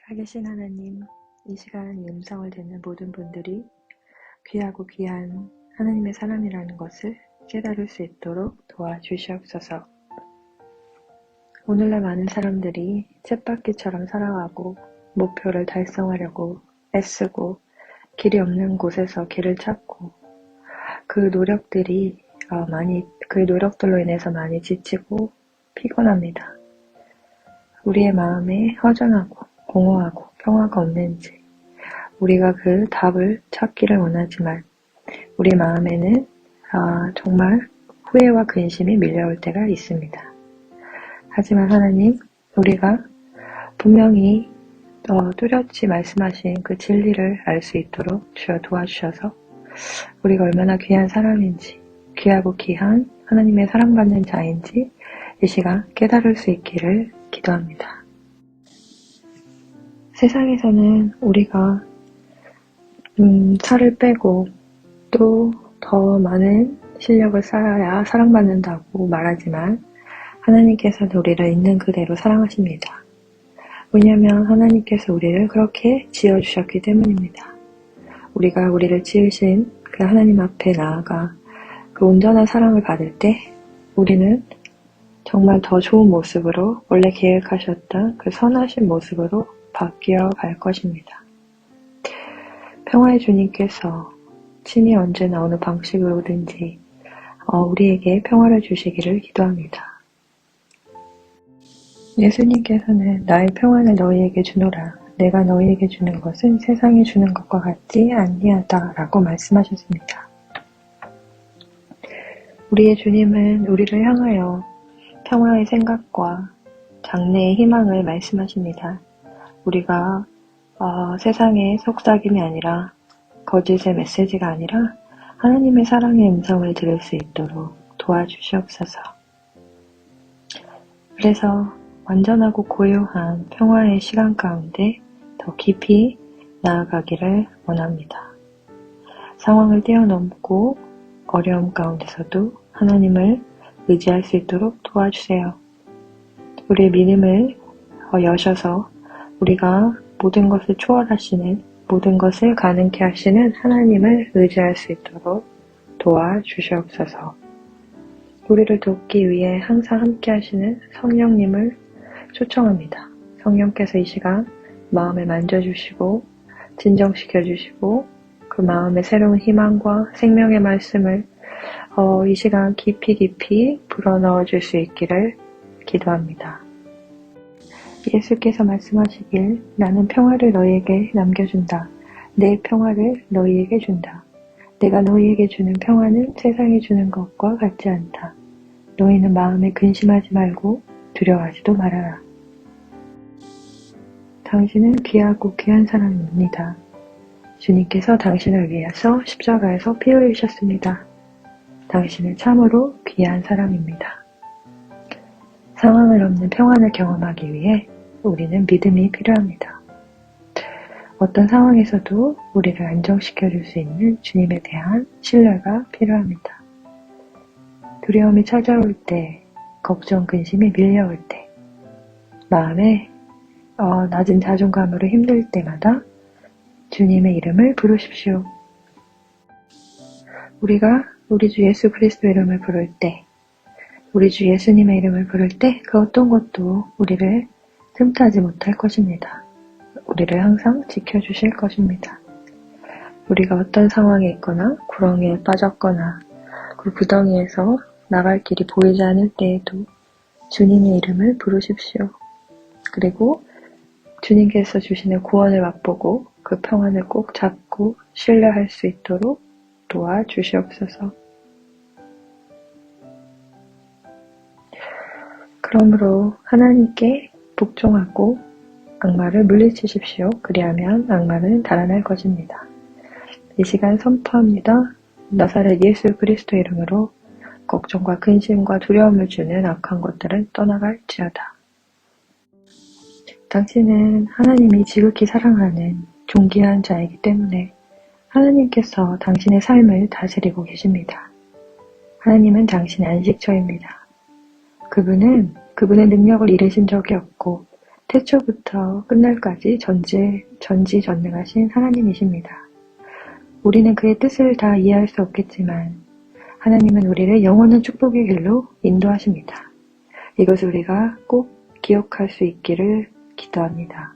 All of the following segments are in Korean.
살아계신 하나님, 이 시간 음성을 듣는 모든 분들이 귀하고 귀한 하나님의 사람이라는 것을 깨달을 수 있도록 도와주시옵소서. 오늘날 많은 사람들이 쳇바퀴처럼 살아가고 목표를 달성하려고 애쓰고 길이 없는 곳에서 길을 찾고 그 노력들로 인해서 많이 지치고 피곤합니다. 우리의 마음에 허전하고 공허하고 평화가 없는지 우리가 그 답을 찾기를 원하지만 우리 마음에는 정말 후회와 근심이 밀려올 때가 있습니다. 하지만 하나님, 우리가 분명히 뚜렷이 말씀하신 그 진리를 알 수 있도록 주여 도와주셔서 우리가 얼마나 귀한 사람인지, 귀하고 귀한 하나님의 사랑받는 자인지 이 시간 깨달을 수 있기를 기도합니다. 세상에서는 우리가 살을 빼고 또 더 많은 실력을 쌓아야 사랑받는다고 말하지만 하나님께서는 우리를 있는 그대로 사랑하십니다. 왜냐하면 하나님께서 우리를 그렇게 지어주셨기 때문입니다. 우리가 우리를 지으신 그 하나님 앞에 나아가 그 온전한 사랑을 받을 때 우리는 정말 더 좋은 모습으로 원래 계획하셨던 그 선하신 모습으로 바뀌어 갈 것입니다. 평화의 주님께서 친히 언제나 어느 방식으로든지 우리에게 평화를 주시기를 기도합니다. 예수님께서는 나의 평안을 너희에게 주노라. 내가 너희에게 주는 것은 세상이 주는 것과 같지 아니하다 라고 말씀하셨습니다. 우리의 주님은 우리를 향하여 평화의 생각과 장래의 희망을 말씀하십니다. 우리가 세상의 속삭임이 아니라 거짓의 메시지가 아니라 하나님의 사랑의 음성을 들을 수 있도록 도와주시옵소서. 그래서 완전하고 고요한 평화의 시간 가운데 더 깊이 나아가기를 원합니다. 상황을 뛰어넘고 어려움 가운데서도 하나님을 의지할 수 있도록 도와주세요. 우리의 믿음을 여셔서 우리가 모든 것을 초월하시는, 모든 것을 가능케 하시는 하나님을 의지할 수 있도록 도와주시옵소서. 우리를 돕기 위해 항상 함께 하시는 성령님을 초청합니다. 성령께서 이 시간 마음을 만져주시고 진정시켜주시고 그 마음에 새로운 희망과 생명의 말씀을 이 시간 깊이 불어넣어 줄 수 있기를 기도합니다. 예수께서 말씀하시길 나는 평화를 너희에게 남겨준다. 내 평화를 너희에게 준다. 내가 너희에게 주는 평화는 세상이 주는 것과 같지 않다. 너희는 마음에 근심하지 말고 두려워하지도 말아라. 당신은 귀하고 귀한 사람입니다. 주님께서 당신을 위해서 십자가에서 피 흘리셨습니다. 당신은 참으로 귀한 사람입니다. 상황을 없는 평안을 경험하기 위해 우리는 믿음이 필요합니다. 어떤 상황에서도 우리를 안정시켜줄 수 있는 주님에 대한 신뢰가 필요합니다. 두려움이 찾아올 때, 걱정, 근심이 밀려올 때, 마음에 낮은 자존감으로 힘들 때마다 주님의 이름을 부르십시오. 우리가 우리 주 예수 그리스도 이름을 부를 때, 우리 주 예수님의 이름을 부를 때 그 어떤 것도 우리를 틈타지 못할 것입니다. 우리를 항상 지켜주실 것입니다. 우리가 어떤 상황에 있거나 구렁이에 빠졌거나 그 구덩이에서 나갈 길이 보이지 않을 때에도 주님의 이름을 부르십시오. 그리고 주님께서 주시는 구원을 맛보고 그 평안을 꼭 잡고 신뢰할 수 있도록 도와주시옵소서. 그러므로 하나님께 복종하고 악마를 물리치십시오. 그리하면 악마는 달아날 것입니다. 이 시간 선포합니다. 나사렛 예수 그리스도 이름으로 걱정과 근심과 두려움을 주는 악한 것들은 떠나갈지어다. 당신은 하나님이 지극히 사랑하는 존귀한 자이기 때문에 하나님께서 당신의 삶을 다스리고 계십니다. 하나님은 당신의 안식처입니다. 그분의 능력을 잃으신 적이 없고 태초부터 끝날까지 전지전능하신 하나님이십니다. 우리는 그의 뜻을 다 이해할 수 없겠지만 하나님은 우리를 영원한 축복의 길로 인도하십니다. 이것을 우리가 꼭 기억할 수 있기를 기도합니다.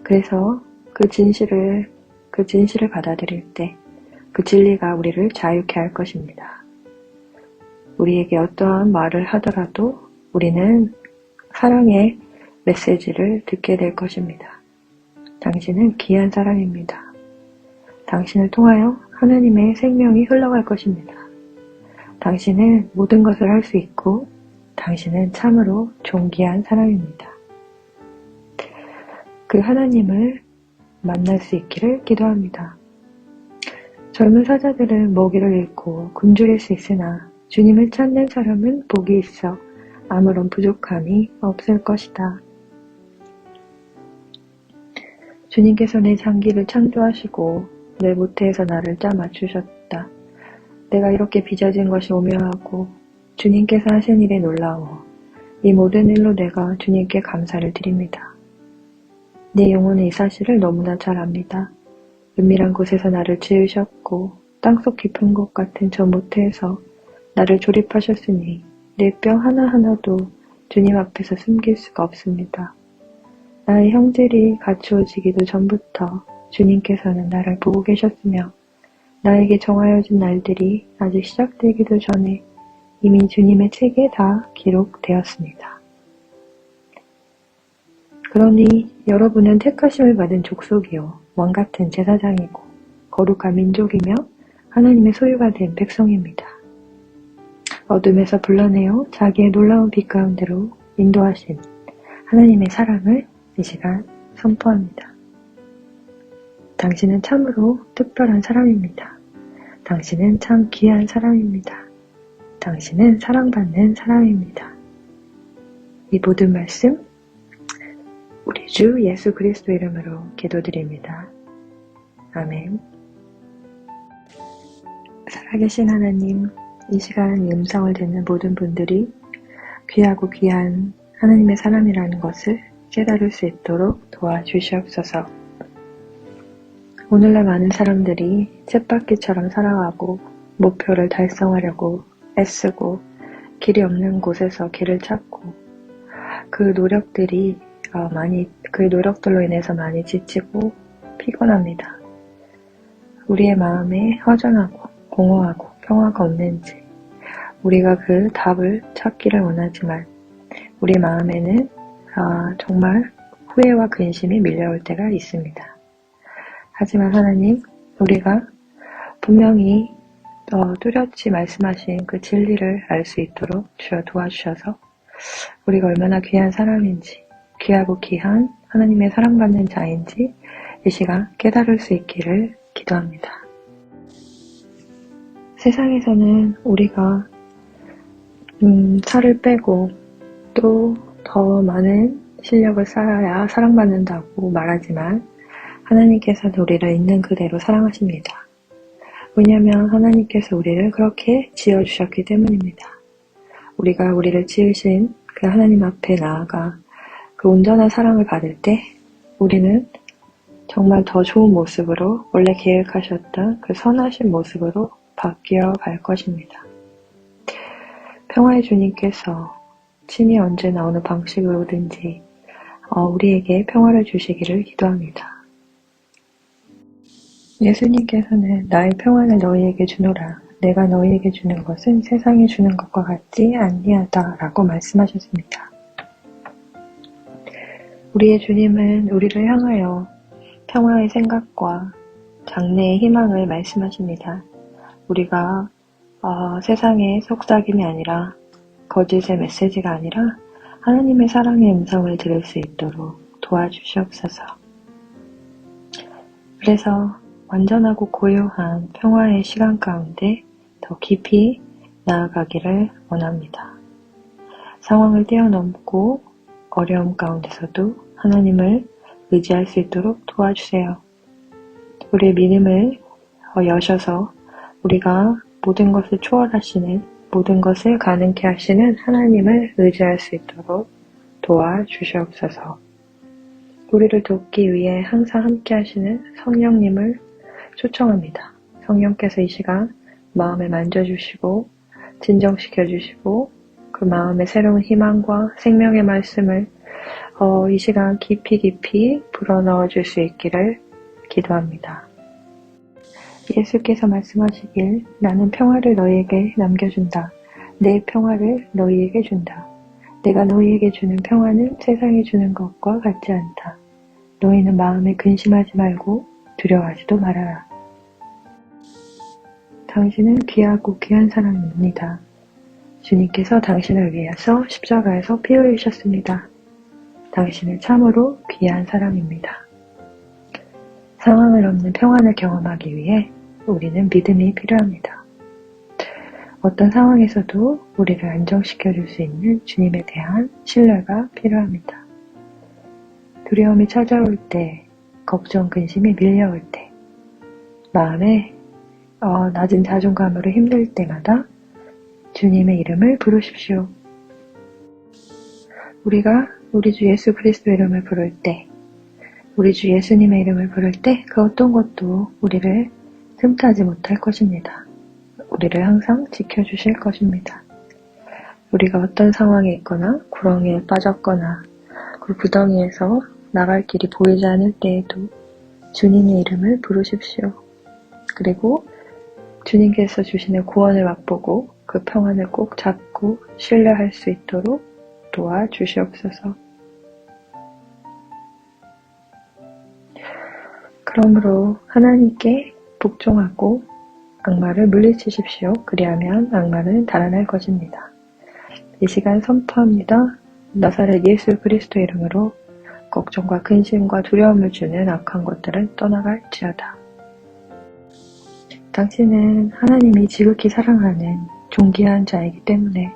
그래서 그 진실을 받아들일 때 그 진리가 우리를 자유케 할 것입니다. 우리에게 어떠한 말을 하더라도 우리는 사랑의 메시지를 듣게 될 것입니다. 당신은 귀한 사람입니다. 당신을 통하여 하나님의 생명이 흘러갈 것입니다. 당신은 모든 것을 할 수 있고 당신은 참으로 존귀한 사람입니다. 그 하나님을 만날 수 있기를 기도합니다. 젊은 사자들은 먹이를 잃고 굶주릴 수 있으나 주님을 찾는 사람은 복이 있어 아무런 부족함이 없을 것이다. 주님께서 내 장기를 창조하시고 내 모태에서 나를 짜 맞추셨다. 내가 이렇게 빚어진 것이 오묘하고 주님께서 하신 일에 놀라워 이 모든 일로 내가 주님께 감사를 드립니다. 내 영혼은 이 사실을 너무나 잘 압니다. 은밀한 곳에서 나를 지으셨고 땅속 깊은 곳 같은 저 모태에서 나를 조립하셨으니 내 뼈 하나하나도 주님 앞에서 숨길 수가 없습니다. 나의 형질이 갖추어지기도 전부터 주님께서는 나를 보고 계셨으며 나에게 정하여진 날들이 아직 시작되기도 전에 이미 주님의 책에 다 기록되었습니다. 그러니 여러분은 택하심을 받은 족속이요 왕같은 제사장이고 거룩한 민족이며 하나님의 소유가 된 백성입니다. 어둠에서 불러내어 자기의 놀라운 빛 가운데로 인도하신 하나님의 사랑을 이 시간 선포합니다. 당신은 참으로 특별한 사람입니다. 당신은 참 귀한 사람입니다. 당신은 사랑받는 사람입니다. 이 모든 말씀 우리 주 예수 그리스도 이름으로 기도드립니다. 아멘. 살아계신 하나님, 이 시간 이 음성을 듣는 모든 분들이 귀하고 귀한 하나님의 사람이라는 것을 깨달을 수 있도록 도와주시옵소서. 오늘날 많은 사람들이 쳇바퀴처럼 살아가고 목표를 달성하려고 애쓰고 길이 없는 곳에서 길을 찾고 그 노력들로 인해서 많이 지치고 피곤합니다. 우리의 마음에 허전하고 공허하고 평화가 없는지 우리가 그 답을 찾기를 원하지만 우리 마음에는 정말 후회와 근심이 밀려올 때가 있습니다. 하지만 하나님, 우리가 분명히 뚜렷이 말씀하신 그 진리를 알 수 있도록 주여 도와주셔서 우리가 얼마나 귀한 사람인지, 귀하고 귀한 하나님의 사랑받는 자인지 이 시간 깨달을 수 있기를 기도합니다. 세상에서는 우리가 살을 빼고 또 더 많은 실력을 쌓아야 사랑받는다고 말하지만 하나님께서는 우리를 있는 그대로 사랑하십니다. 왜냐하면 하나님께서 우리를 그렇게 지어주셨기 때문입니다. 우리가 우리를 지으신 그 하나님 앞에 나아가 그 온전한 사랑을 받을 때 우리는 정말 더 좋은 모습으로 원래 계획하셨던 그 선하신 모습으로 바뀌어 갈 것입니다. 평화의 주님께서 친히 언제나 어느 방식으로든지 우리에게 평화를 주시기를 기도합니다. 예수님께서는 나의 평안을 너희에게 주노라. 내가 너희에게 주는 것은 세상이 주는 것과 같지 아니하다 라고 말씀하셨습니다. 우리의 주님은 우리를 향하여 평화의 생각과 장래의 희망을 말씀하십니다. 우리가 세상의 속삭임이 아니라 거짓의 메시지가 아니라 하나님의 사랑의 음성을 들을 수 있도록 도와주시옵소서. 그래서 완전하고 고요한 평화의 시간 가운데 더 깊이 나아가기를 원합니다. 상황을 뛰어넘고 어려움 가운데서도 하나님을 의지할 수 있도록 도와주세요. 우리의 믿음을 여셔서 우리가 모든 것을 초월하시는 모든 것을 가능케 하시는 하나님을 의지할 수 있도록 도와주시옵소서. 우리를 돕기 위해 항상 함께 하시는 성령님을 초청합니다. 성령께서 이 시간 마음을 만져주시고 진정시켜주시고 그 마음에 새로운 희망과 생명의 말씀을 이 시간 깊이 불어넣어 줄 수 있기를 기도합니다. 예수께서 말씀하시길 나는 평화를 너희에게 남겨준다. 내 평화를 너희에게 준다. 내가 너희에게 주는 평화는 세상이 주는 것과 같지 않다. 너희는 마음에 근심하지 말고 두려워하지도 말아라. 당신은 귀하고 귀한 사람입니다. 주님께서 당신을 위해서 십자가에서 피 흘리셨습니다. 당신은 참으로 귀한 사람입니다. 상황을 없는 평안을 경험하기 위해 우리는 믿음이 필요합니다. 어떤 상황에서도 우리를 안정시켜 줄 수 있는 주님에 대한 신뢰가 필요합니다. 두려움이 찾아올 때, 걱정, 근심이 밀려올 때, 마음에 낮은 자존감으로 힘들 때마다 주님의 이름을 부르십시오. 우리가 우리 주 예수 그리스도 이름을 부를 때, 우리 주 예수님의 이름을 부를 때 그 어떤 것도 우리를 틈타지 못할 것입니다. 우리를 항상 지켜주실 것입니다. 우리가 어떤 상황에 있거나 구렁이에 빠졌거나 그 구덩이에서 나갈 길이 보이지 않을 때에도 주님의 이름을 부르십시오. 그리고 주님께서 주시는 구원을 맛보고 그 평안을 꼭 잡고 신뢰할 수 있도록 도와주시옵소서. 그러므로 하나님께 복종하고 악마를 물리치십시오. 그리하면 악마는 달아날 것입니다. 이 시간 선포합니다. 나사렛 예수 그리스도 이름으로 걱정과 근심과 두려움을 주는 악한 것들은 떠나갈지어다. 당신은 하나님이 지극히 사랑하는 존귀한 자이기 때문에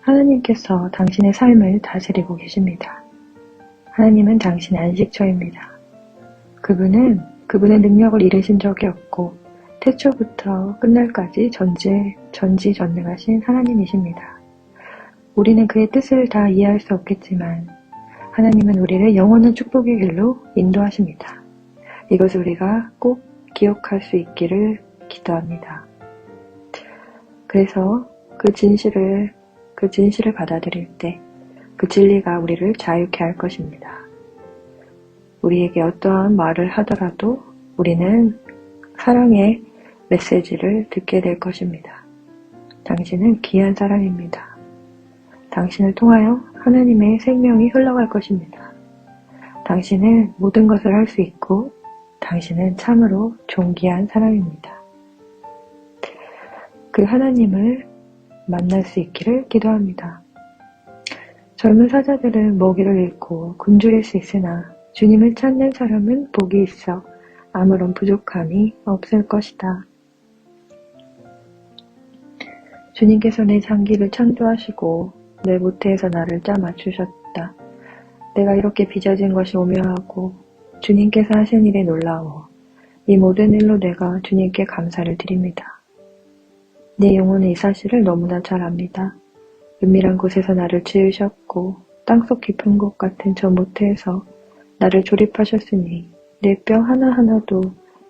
하나님께서 당신의 삶을 다스리고 계십니다. 하나님은 당신의 안식처입니다. 그분은 그분의 능력을 잃으신 적이 없고 태초부터 끝날까지 전지전능하신 하나님이십니다. 우리는 그의 뜻을 다 이해할 수 없겠지만 하나님은 우리를 영원한 축복의 길로 인도하십니다. 이것을 우리가 꼭 기억할 수 있기를 기도합니다. 그래서 그 진실을 받아들일 때 그 진리가 우리를 자유케 할 것입니다. 우리에게 어떠한 말을 하더라도 우리는 사랑의 메시지를 듣게 될 것입니다. 당신은 귀한 사람입니다. 당신을 통하여 하나님의 생명이 흘러갈 것입니다. 당신은 모든 것을 할 수 있고 당신은 참으로 존귀한 사람입니다. 그 하나님을 만날 수 있기를 기도합니다. 젊은 사자들은 먹이를 잃고 굶주릴 수 있으나 주님을 찾는 사람은 복이 있어 아무런 부족함이 없을 것이다. 주님께서 내 장기를 창조하시고 내 모태에서 나를 짜 맞추셨다. 내가 이렇게 빚어진 것이 오묘하고 주님께서 하신 일이 놀라워. 이 모든 일로 내가 주님께 감사를 드립니다. 내 영혼은 이 사실을 너무나 잘 압니다. 은밀한 곳에서 나를 지으셨고 땅속 깊은 곳 같은 저 모태에서 나를 조립하셨으니 내 뼈 하나하나도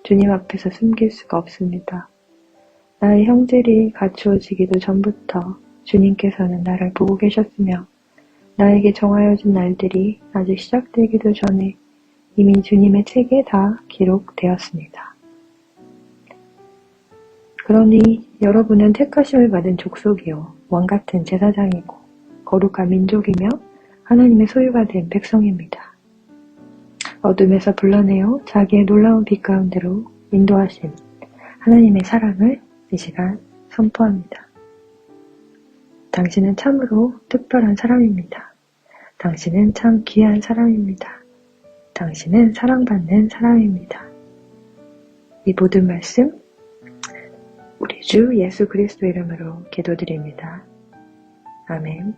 주님 앞에서 숨길 수가 없습니다. 나의 형질이 갖추어지기도 전부터 주님께서는 나를 보고 계셨으며 나에게 정하여진 날들이 아직 시작되기도 전에 이미 주님의 책에 다 기록되었습니다. 그러니 여러분은 택하심을 받은 족속이요 왕같은 제사장이고 거룩한 민족이며 하나님의 소유가 된 백성입니다. 어둠에서 불러내어 자기의 놀라운 빛 가운데로 인도하신 하나님의 사랑을 이 시간 선포합니다. 당신은 참으로 특별한 사람입니다. 당신은 참 귀한 사람입니다. 당신은 사랑받는 사람입니다. 이 모든 말씀 우리 주 예수 그리스도 이름으로 기도드립니다. 아멘.